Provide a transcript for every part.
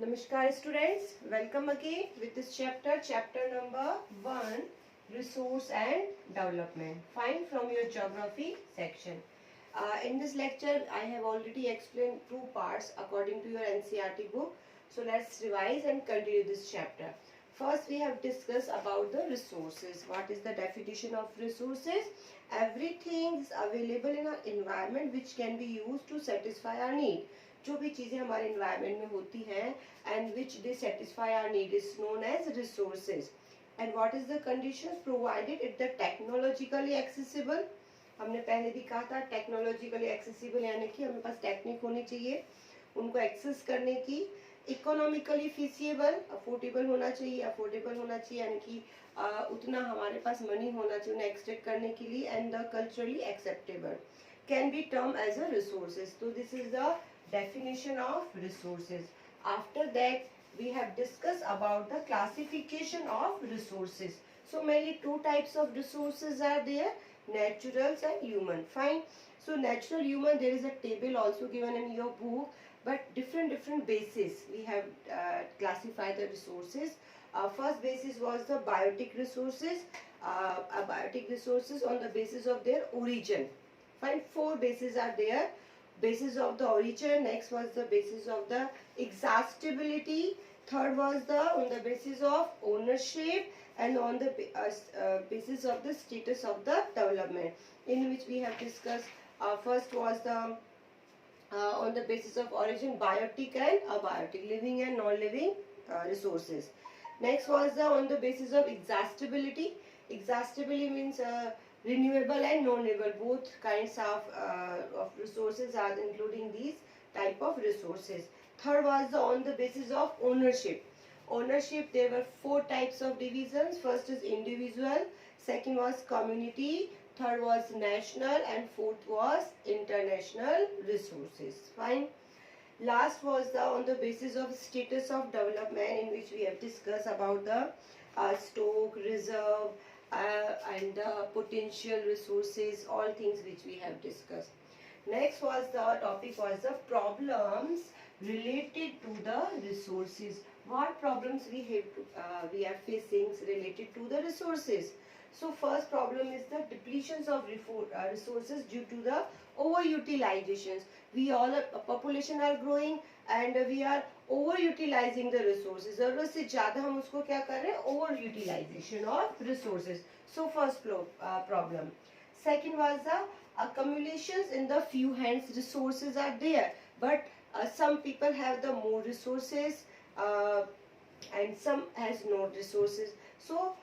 Namaskar students, welcome again with this chapter number 1, resource and development. Find from your geography section. In this lecture I have already explained two parts according to your NCERT book. So let's revise and continue this chapter. First we have discussed about the resources. What is the definition of resources? Everything is available in our environment which can be used to satisfy our need. जो भी चीजें हमारे environment में होती हैं and which they satisfy our need is known as resources. And what is the conditions provided it the technologically accessible. हमने पहले भी कहा था टेक्नोलॉजिकली एक्सेसिबल यानी कि हमारे पास टेक्निक होनी चाहिए उनको एक्सेस करने की. इकोनॉमिकली फिजिबल अफोर्डेबल होना चाहिए यानी कि उतना हमारे पास मनी होना चाहिए उन्हें एक्सट्रैक्ट करने के लिए. And the culturally acceptable can be term as a resources. तो this is the definition of resources. After that we have discussed about the classification of resources. So mainly two types of resources are there, naturals and human. Fine. So natural, human, there is a table also given in your book, but different bases we have classified the resources. First basis was the biotic resources. Biotic resources on the basis of their origin. Fine. Four bases are there. Basis of the origin. Next was the basis of the exhaustibility. Third was the on the basis of ownership and on the basis of the status of the development, in which we have discussed. First was the on the basis of origin, biotic and abiotic, living and non-living resources. Next was the on the basis of exhaustibility. Exhaustibility means renewable and non-renewable, both kinds of resources are including these type of resources. Third was on the basis of ownership. Ownership, there were four types of divisions. First is individual, second was community, third was national, and fourth was international resources. Fine. Last was the on the basis of status of development, in which we have discussed about the stock, reserve, and the potential resources, all things which we have discussed. Next was the topic was the problems related to the resources. What problems we are facing related to the resources? So first problem is the depletions of resources due to the overutilizations. We all population are growing and we are overutilizing the resources. जरूरत से ज़्यादा हम उसको क्या कर रहे हैं? Overutilization of resources. So first problem. Second was the accumulations in the few hands. Resources are there, but some people have the more resources and some has no resources. So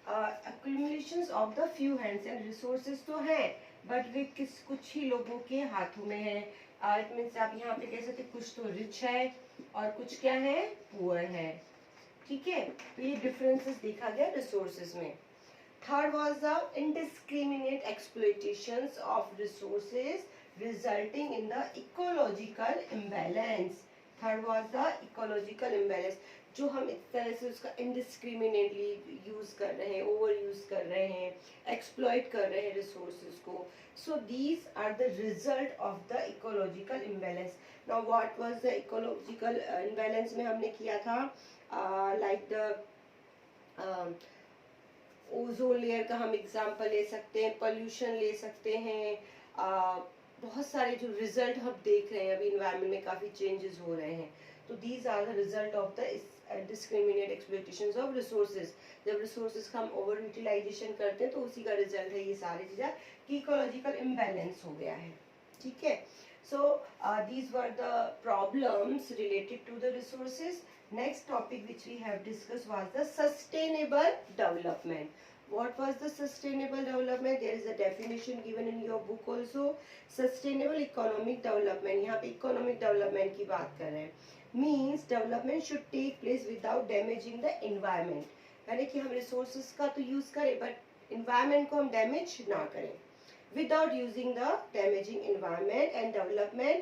accumulations of the few hands and resources तो हैं, but वे कुछ ही लोगों के हाथों में है. It means आप यहाँ पे कह सकते कुछ तो रिच है और कुछ क्या है? पुअर है. ठीक है, तो ये डिफरेंसेस देखा गया रिसोर्सेज में. Third was the indiscriminate exploitations of resources resulting in the ecological imbalance. Third was the ecological imbalance, जो हम इस तरह से उसका इनडिस्क्रिमिनेटली यूज कर रहे हैं, ओवर यूज कर रहे हैं, एक्सप्लॉइट कर रहे हैं रिसोर्सेज को. So these are the result of the ecological imbalance. Now what was the ecological imbalance में हमने किया था लाइक द ओजोन लेयर का हम एग्जांपल ले सकते हैं, पोल्यूशन ले सकते हैं. बहुत सारे जो रिजल्ट हम देख रहे हैं अभी इन्वायरमेंट में काफी चेंजेस हो रहे हैं. तो these are the result of the discriminate exploitations of resources. जब रिसोर्सेज का हम ओवर यूटिलाइजेशन करते हैं तो उसी का रिजल्ट है ये सारी चीजें कि इकोलॉजिकल इम्बैलेंस हो गया है. ठीक है. So these were the problems related to the resources. Next topic which we have discuss was the sustainable development. What was the sustainable development? There is a definition given in your book also. Sustainable economic development. यहाँ पे economic development की बात कर रहे हैं. Means development should take place without damaging the environment. यानी कि हम resources का तो use करें but environment को हम damage ना करें. Without using the damaging environment, and development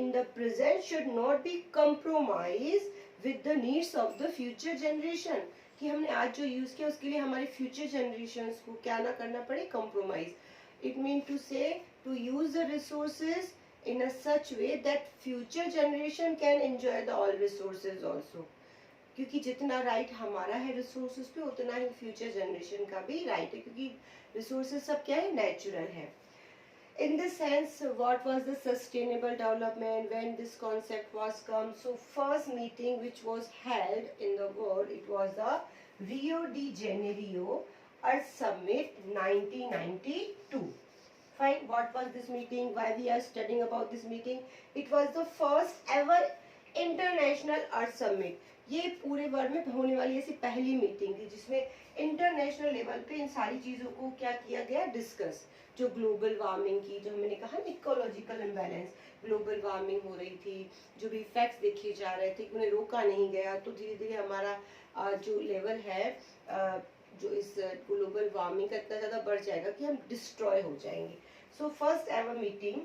in the present should not be compromised with the needs of the future generation. कि हमने आज जो यूज किया उसके लिए हमारे फ्यूचर जनरेशंस को क्या ना करना पड़े, compromise. It mean to say to use the resources in a such way that future generation can enjoy the all resources also. क्योंकि जितना राइट हमारा है रिसोर्सेज पे उतना ही फ्यूचर जनरेशन का भी राइट है, क्योंकि रिसोर्सेज सब क्या है, नेचुरल है. In this sense, what was the sustainable development when this concept was come? So first meeting which was held in the world, it was the Rio de Janeiro Earth Summit 1992. Fine. What was this meeting? Why we are studying about this meeting? It was the first ever international Earth Summit. ये पूरे world में होने वाली ऐसी पहली meeting थी जिसमें international level पे इन सारी चीजों को क्या किया गया, डिस्कस. जो ग्लोबल वार्मिंग की, जो मैंने कहा इकोलॉजिकल इम्बैलेंस, ग्लोबल वार्मिंग हो रही थी, जो भी इफेक्ट्स देखे जा रहे थे, उन्हें रोका नहीं गया, तो धीरे धीरे हमारा जो लेवल है जो इस ग्लोबल वार्मिंग का इतना ज़्यादा बढ़ जाएगा कि हम डिस्ट्रॉय हो जाएंगे. So first ever meeting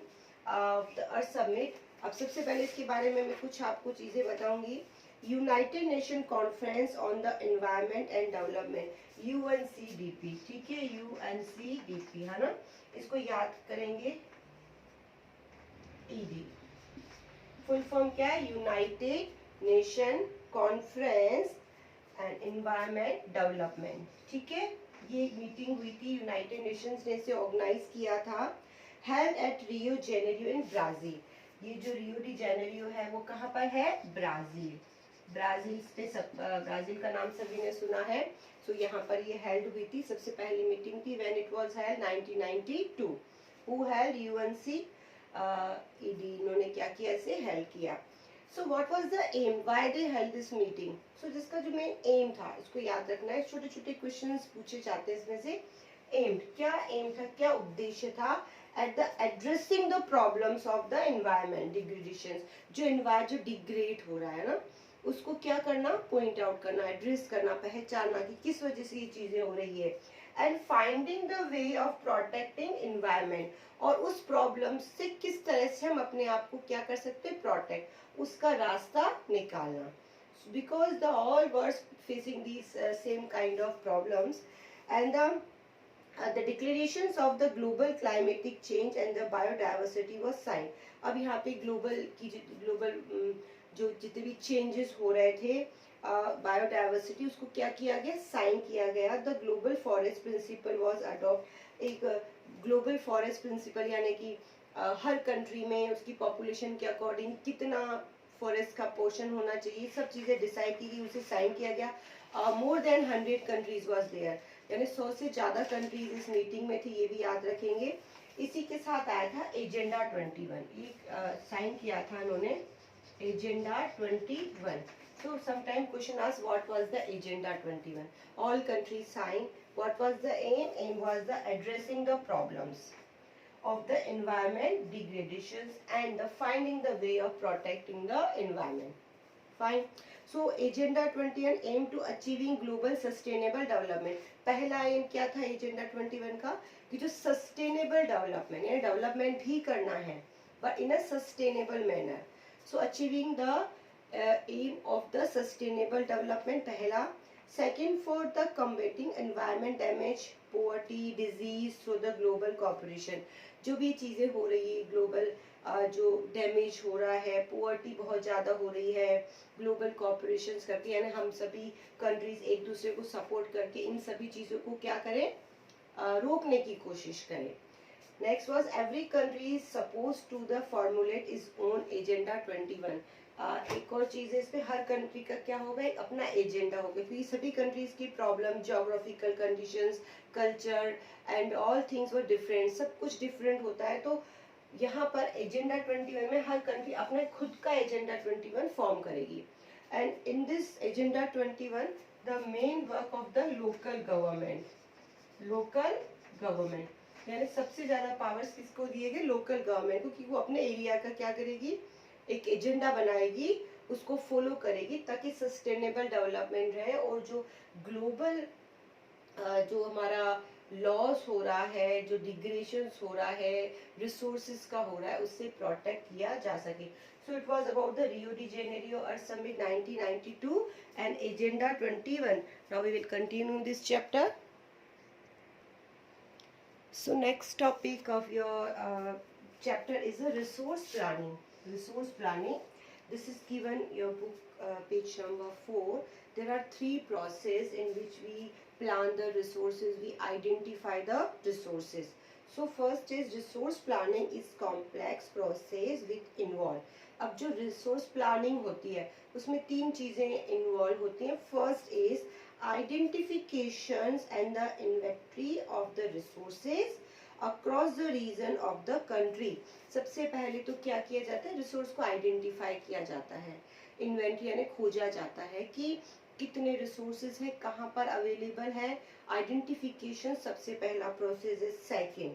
the earth summit. अब सबसे पहले इसके बारे में मैं कुछ आपको चीज़ें बताऊंगी. United nation conference on the environment and development, UNCDP. ठीक है, UNCDP है ना, इसको याद करेंगे. ED फुल फॉर्म क्या है, United nation conference and environment development. ठीक है, ये एक मीटिंग हुई थी, यूनाइटेड नेशंस ने इसे ऑर्गेनाइज किया था. Held at Rio Janeiro in Brazil. ये जो रियो डी जेनेरियो है वो कहाँ पर है, ब्राजील. ब्राजील से ब्राजील का नाम सभी ने सुना है. सो यहाँ पर ये हेल्ड हुई थी, सबसे पहली मीटिंग थी. When it was held 1992. Who held, UNCED. इन्होंने क्या किया, इसे हेल्ड किया. So what was the aim, why they held this meeting. So जिसका जो मेन एम था, इसको याद रखना है. छोटे छोटे क्वेश्चंस पूछे जाते हैं इसमें से. एम, क्या एम था, क्या उद्देश्य था, at the addressing the problems of the environment degradation. जो एनवायरनमेंट जो डिग्रेड हो रहा है ना, उसको क्या करना, पॉइंट आउट करना, एड्रेस करना, पहचानना कि किस वजह से ये चीजें हो रही है. And finding the way of protecting environment. और उस प्रॉब्लम से किस तरह से हम अपने आप को क्या कर सकते हैं, प्रोटेक्ट, उसका रास्ता निकालना. Because the all world's facing these same kind of problems. And the declarations of the global climatic change and the biodiversity was signed. अब यहाँ पे ग्लोबल जो जितने भी चेंजेस हो रहे थे, बायोडाइवर्सिटी, उसको क्या किया गया, साइन किया गया. The global forest principle was adopt. एक ग्लोबल फॉरेस्ट प्रिंसिपल यानी कि हर कंट्री में उसकी पॉपुलेशन के अकॉर्डिंग कितना फॉरेस्ट का पोर्शन होना चाहिए, सब चीज़ें डिसाइड की गई, उसे साइन किया गया. More than 100 countries was there, यानी 100 से ज़्यादा कंट्रीज इस मीटिंग में थी, ये भी याद रखेंगे. इसी के साथ आया था एजेंडा 21. ये साइन किया था इन्होंने, agenda 21. So sometime question asks what was the agenda 21. All countries signed. What was the aim? Aim was the addressing the problems of the environment degradations and the finding the way of protecting the environment. Fine. So agenda 21 aim to achieving global sustainable development. पहला M क्या था agenda 21 का, कि जो sustainable development, यानी development भी करना है but in a sustainable manner. So achieving the aim of the sustainable development पहला. Second, for the combating environment damage, poverty, disease through the global cooperation. जो भी चीज़ें हो रही है ग्लोबल, जो डैमेज हो रहा है, पोवर्टी बहुत ज़्यादा हो रही है, ग्लोबल कॉपरेशन करके, यानी हम सभी कंट्रीज एक दूसरे को सपोर्ट करके इन सभी चीज़ों को क्या करें, रोकने की कोशिश करें. Next was every country is suppose to the formulate is own agenda 21. एक और चीज़ है इसमें, हर कंट्री का क्या होगा, एक अपना एजेंडा होगा, क्योंकि सभी कंट्रीज की problem, geographical conditions, culture and all things were different, सब कुछ डिफरेंट होता है. तो यहाँ पर एजेंडा 21 में हर कंट्री अपना खुद का एजेंडा 21 फॉर्म करेगी. And in this agenda 21 the main work of the local government, यानी सबसे ज़्यादा पावर्स किसको दिए गए, लोकल गवर्नमेंट को, कि वो अपने एरिया का क्या करेगी, एक एजेंडा बनाएगी, उसको फॉलो करेगी ताकि सस्टेनेबल डेवलपमेंट रहे और जो ग्लोबल जो हमारा लॉस हो रहा है, जो डिग्रेडेशन हो रहा है, रिसोर्सेज का हो रहा है, उससे प्रोटेक्ट किया जा सके. So it was about the Rio de Janeiro earth summit 1992 and agenda 21. Now we will continue this chapter. So next topic of your chapter is a resource planning. Resource planning. This is given your book, page number 4. There are 3 processes in which we plan the resources, we identify the resources. So first is resource planning is complex process with involve. अब जो resource planning होती है उसमें 3 चीजें involve होती हैं. First is identifications and the inventory of the resources across the region of the country. सबसे पहले तो क्या किया जाता है, रिसोर्स को आइडेंटिफाई किया जाता है, इन्वेंटरी यानी खोजा जाता है कि कितने रिसोर्सेज है, कहाँ पर अवेलेबल है. आइडेंटिफिकेशन सबसे पहला प्रोसेस है. सेकेंड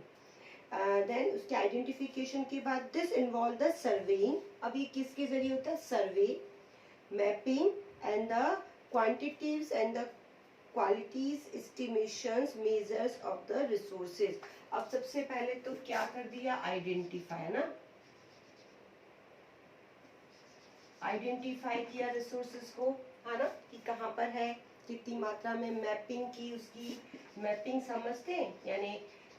देन उसके आइडेंटिफिकेशन के बाद दिस इन्वॉल्व द सर्वेइंग. अब ये किसके जरिए होता है, survey, mapping and the quantities and the qualities, estimations, measures of the resources. अब सबसे पहले तो क्या कर दिया, आइडेंटिफाई, है ना, आइडेंटिफाई किया रिसोर्सेज को, है ना, कि कहाँ पर है, कितनी मात्रा में. मैपिंग की, उसकी मैपिंग समझते हैं, यानी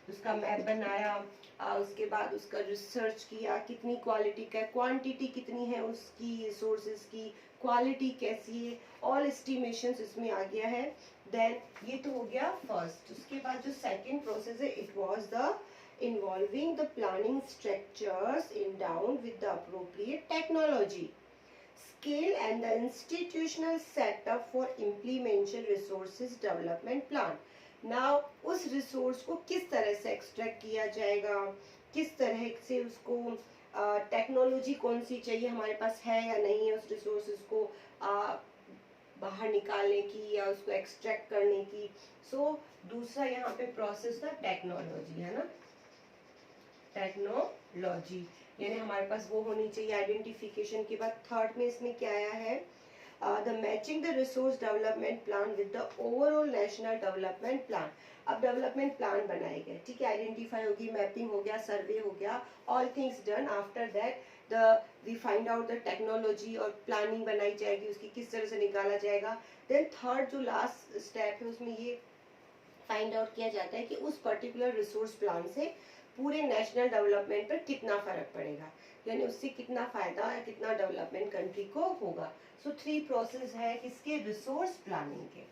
उसका मैप बनाया. उसके बाद उसका रिसर्च किया, कितनी क्वालिटी का, क्वांटिटी कितनी है उसकी, रिसोर्सेज की क्वालिटी कैसी है, ऑल एस्टिमेशंस इसमें आ गया है. देन ये तो हो गया फर्स्ट. उसके बाद जो सेकंड प्रोसेस है, it was the involving the planning structures in down with the appropriate technology, scale and the institutional setup for implementation resources development plan. Now उस रिसोर्स को किस तरह से एक्सट्रैक्ट किया जाएगा, किस तरह से उसको टेक्नोलॉजी कौन सी चाहिए, हमारे पास है या नहीं है उस रिसोर्सेज को बाहर निकालने की या उसको एक्सट्रैक्ट करने की. सो दूसरा यहाँ पे प्रोसेस था टेक्नोलॉजी, है ना, टेक्नोलॉजी यानी हमारे पास वो होनी चाहिए. आइडेंटिफिकेशन के बाद थर्ड में इसमें क्या आया है, the matching the resource development plan with the overall national development plan. अब डेवलपमेंट प्लान बनाए गए, ठीक है, आइडेंटिफाई होगी, मैपिंग हो गया, सर्वे हो गया, all things done. After that we find out the technology और प्लानिंग बनाई जाएगी, उसकी किस तरह से निकाला जाएगा. देन थर्ड जो लास्ट स्टेप है उसमें ये फाइंड आउट किया जाता है कि उस पर्टिकुलर रिसोर्स प्लान से पूरे नेशनल डेवलपमेंट पर कितना फर्क पड़ेगा, यानी उससे कितना फायदा या कितना डेवलपमेंट कंट्री को होगा. सो 3 प्रोसेस है किसके, रिसोर्स प्लानिंग के.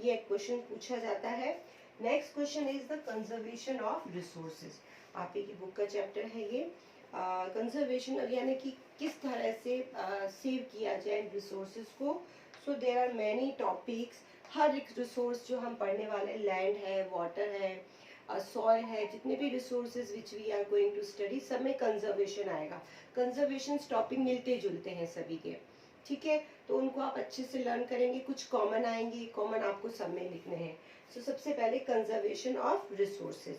ये एक क्वेश्चन पूछा जाता है. Next question is the conservation of resources. आप ही की बुक का चैप्टर है ये, कंजर्वेशन यानी कि किस तरह से सेव किया जाए रिसोर्सेज को. So there are many topics. हर एक रिसोर्स जो हम पढ़ने वाले, लैंड है, वाटर है, सॉइल है, जितने भी resources which we are going to study, सब में कंजर्वेशन आएगा. कंजर्वेशन टॉपिक मिलते जुलते हैं सभी के, ठीक है, तो उनको आप अच्छे से लर्न करेंगे. कुछ कॉमन आएंगे, कॉमन आपको सब में लिखने हैं. सो सबसे पहले conservation of resources.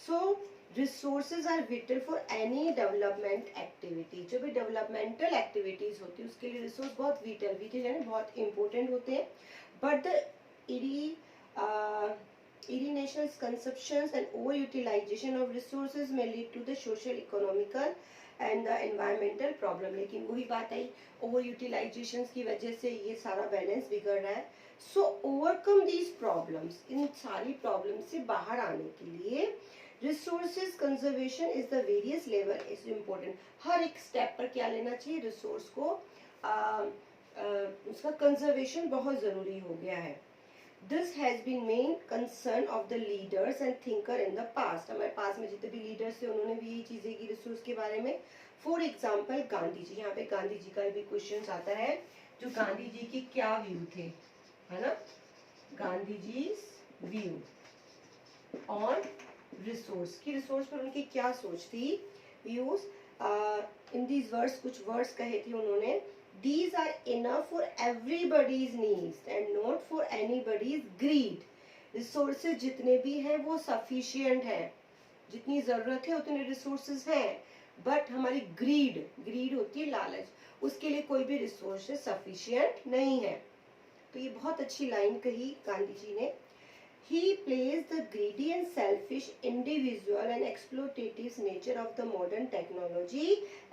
So resources are vital for any development activity. जो भी डेवलपमेंटल एक्टिविटीज होती है उसके लिए रिसोर्स बहुत विटल यानी बहुत इंपॉर्टेंट होते हैं. But the irrational consumptions and overutilization of resources may lead to the social, economical and the environmental problem. लेकिन वही बात आई, ओवर यूटिलाइजेशन की वजह से ये सारा बैलेंस बिगड़ रहा है. सो ओवरकम दीज प्रॉब्लम्स, इन सारी प्रॉब्लम से बाहर आने के लिए resources conservation is the various level is important. हर एक स्टेप पर क्या लेना चाहिए, रिसोर्स को उसका कंजर्वेशन बहुत जरूरी हो गया है. This has been main concern of the leaders and thinker in the past. हमारे पास में जितने भी लीडर्स थे उन्होंने भी यही चीजें की रिसोर्स के बारे में. फॉर एग्जाम्पल गांधी जी, यहाँ पे गांधी जी का भी क्वेश्चन आता है. जो गांधी जी के क्या व्यू थे, है ना, Gandhi ji view on resource, की रिसोर्स पर उनकी क्या सोच थी, व्यूज. इन दीज वर्ड्स, कुछ वर्ड्स कहे थे उन्होंने. These are enough for everybody's needs and not for anybody's greed. Resources जितने भी हैं वो sufficient है, जितनी जरूरत है उतने resources हैं. बट हमारी ग्रीड होती है लालच, उसके लिए कोई भी रिसोर्सेज sufficient नहीं है. तो ये बहुत अच्छी लाइन कही गांधी जी ने. He placed the greedy and selfish individual and exploitative nature of the modern technology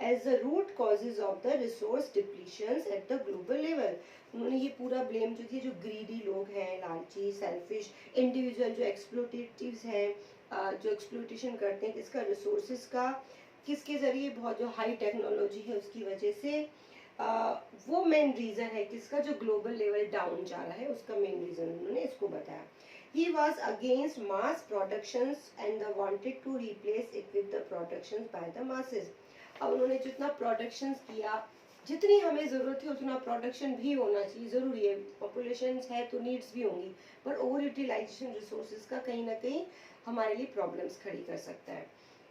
as the root causes of the resource depletions at the global level. उन्होंने ये पूरा ब्लेम जो थी, जो ग्रीडी लोग हैं, लालची, सेल्फिश इंडिविजुअल, जो एक्सप्लोटेटिव्स हैं, जो एक्सप्लोटेशन करते हैं किसका, रिसोर्सेज का, किसके जरिए, बहुत जो हाई टेक्नोलॉजी है उसकी वजह से। वो मेन रीजन है किसका, जो ग्लोबल लेवल डाउन जा रहा है उसका मेन रीजन उन्होंने इसको बताया। He was against mass productions and wanted to replace it with the productions by the masses. अब उन्होंने जितना प्रोडक्शंस किया, जितनी हमें ज़रूरत है उतना प्रोडक्शन भी होना चाहिए, ज़रूरी है, पॉपुलेशन है तो नीड्स भी होंगी, पर ओवर यूटिलाइजेशन रिसोर्सेज का कहीं ना कहीं हमारे लिए प्रॉब्लम्स खड़ी कर सकता है।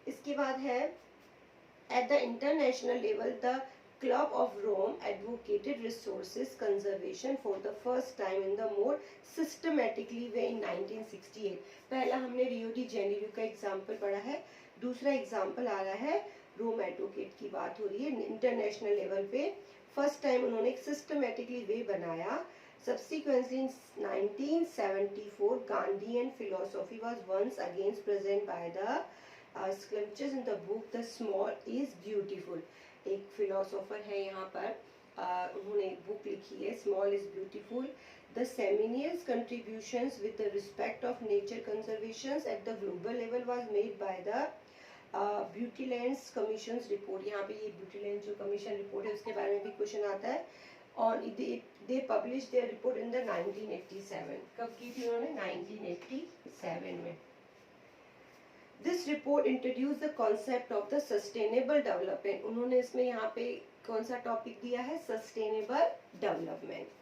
इसके बाद है at the international level the Club of Rome advocated resources conservation for the first time in the more systematically way in 1968. पहला हमने रियो डी जेनेरियो का एग्जाम्पल पढ़ा है, दूसरा एग्जाम्पल आ रहा है रोम एडवोकेट की बात हो रही है इंटरनेशनल लेवल पे। फर्स्ट टाइम उन्होंने एक सिस्टमेटिकली वे बनाया। Subsequently in 1974 Gandhian philosophy was once again present by the sculptures in the book The Small is Beautiful. एक फिलोसोफर है यहाँ पर, उन्होंने एक बुक लिखी है small is beautiful. The seminars contributions with the respect of nature conservations at the global level was made by the Brundtland's commissions report. यहाँ पे ये ब्यूटीलैंड जो कमीशन रिपोर्ट है उसके बारे में भी क्वेश्चन आता है। और they publish there report in the 1987। कब की थी उन्होंने, 1987 में। This report introduced the concept of the sustainable development. उन्होंने इसमें यहाँ पे कौन सा टॉपिक दिया है, sustainable development.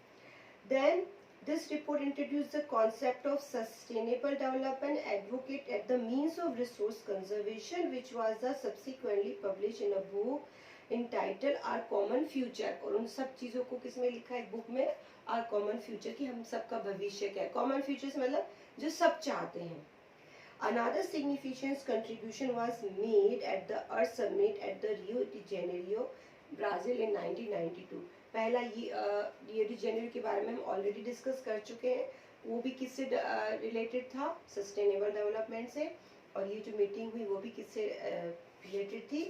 Then this report introduced the concept of sustainable development, advocate at the means of resource conservation, which was the subsequently published in a book entitled Our Common Future. और उन सब चीजों को किसमें लिखा है बुक में, Our Common Future, कि हम सबका भविष्य क्या है। Common Futures मतलब जो सब चाहते हैं। Another significant contribution was made at the Earth Summit at the Rio de Janeiro, Brazil in 1992. पहला ये रियो डी जेनेरियो के बारे में हम ऑलरेडी डिस्कस कर चुके हैं, वो भी किससे रिलेटेड था, सस्टेनेबल डेवलपमेंट से। और ये जो मीटिंग हुई वो भी किससे रिलेटेड थी,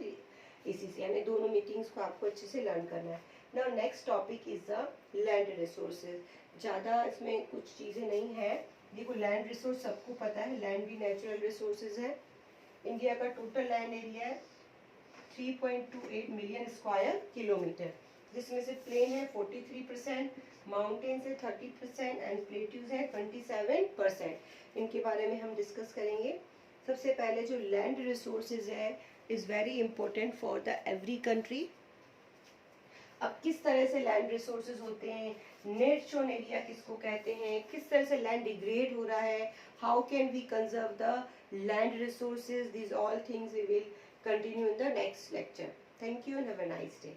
इसी से। यानी दोनों मीटिंग्स को आपको अच्छे से लर्न करना है। Now next topic is the land resources. ज़्यादा इसमें कुछ चीज़ें नहीं है। देखो लैंड रिसोर्स सबको पता है, लैंड भी नेचुरल रिसोर्सेज है। इंडिया का टोटल लैंड एरिया है 3.28 मिलियन स्क्वायर किलोमीटर, जिसमें से प्लेन है 43%, माउंटेन्स है 30% एंड प्लेट्यूज है 27%। इनके बारे में हम डिस्कस करेंगे। सबसे पहले जो लैंड रिसोर्सेज है is very important for the every country. अब किस तरह से लैंड रिसोर्सेज होते हैं, नेट शोन एरिया किसको कहते हैं, किस तरह से लैंड डिग्रेड हो रहा है, how can we conserve the land resources, these all things we will continue in the next lecture. Thank you and have a nice day.